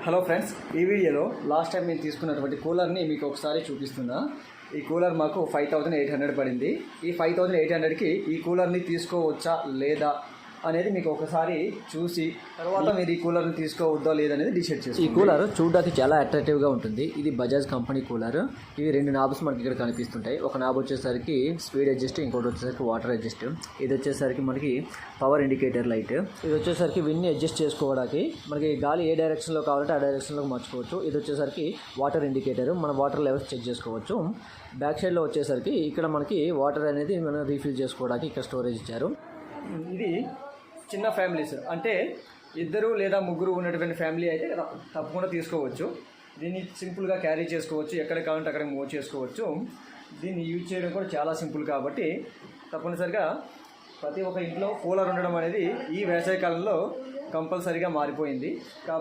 Hello friends, ఈ వీడియోలో last time నేను తీసుకున్నటువంటి కూలర్ని మీకు ఒకసారి చూపిస్తున్నా. ఈ కూలర్ మాకు 5800 పడింది. ఈ 5800కి ఈ కూలర్ని తీసుకోవచ్చా లేదా అనేది మీకు ఒకసారి చూసి తర్వాత మీరు ఈ కూలర్ని తీసుకోవద్దా లేదనేది డిసైడ్ చేసి. ఈ కూలర్ చూడడానికి చాలా అట్రాక్టివ్గా ఉంటుంది. ఇది బజాజ్ కంపెనీ కూలర్. ఇవి రెండు నాబ్స్ మనకి ఇక్కడ కనిపిస్తుంటాయి. ఒక నాబ్ వచ్చేసరికి స్పీడ్ అడ్జస్ట్, ఇంకోటి వచ్చేసరికి వాటర్ అడ్జస్ట్. ఇది వచ్చేసరికి మనకి పవర్ ఇండికేటర్ లైట్. ఇది వచ్చేసరికి విన్ని అడ్జస్ట్ చేసుకోవడానికి మనకి గాలి ఏ డైరెక్షన్లో కావాలంటే ఆ డైరెక్షన్లో మార్చుకోవచ్చు. ఇది వచ్చేసరికి వాటర్ ఇండికేటర్, మన వాటర్ లెవెల్స్ చెక్ చేసుకోవచ్చు. బ్యాక్ సైడ్లో వచ్చేసరికి ఇక్కడ మనకి వాటర్ అనేది మనం రీఫిల్ చేసుకోవడానికి ఇక్కడ స్టోరేజ్ ఇచ్చారు. ఇది చిన్న ఫ్యామిలీస్ అంటే ఇద్దరు లేదా ముగ్గురు ఉన్నటువంటి ఫ్యామిలీ అయితే తప్పకుండా తీసుకోవచ్చు. దీన్ని సింపుల్గా క్యారీ చేసుకోవచ్చు, ఎక్కడ కావాలంటే అక్కడ మూవ్ చేసుకోవచ్చు. దీన్ని యూజ్ చేయడం కూడా చాలా సింపుల్ కాబట్టి తప్పనిసరిగా ప్రతి ఒక్క ఇంట్లో కూలర్ ఉండడం అనేది ఈ వేసవి కాలంలో కంపల్సరీగా మారిపోయింది.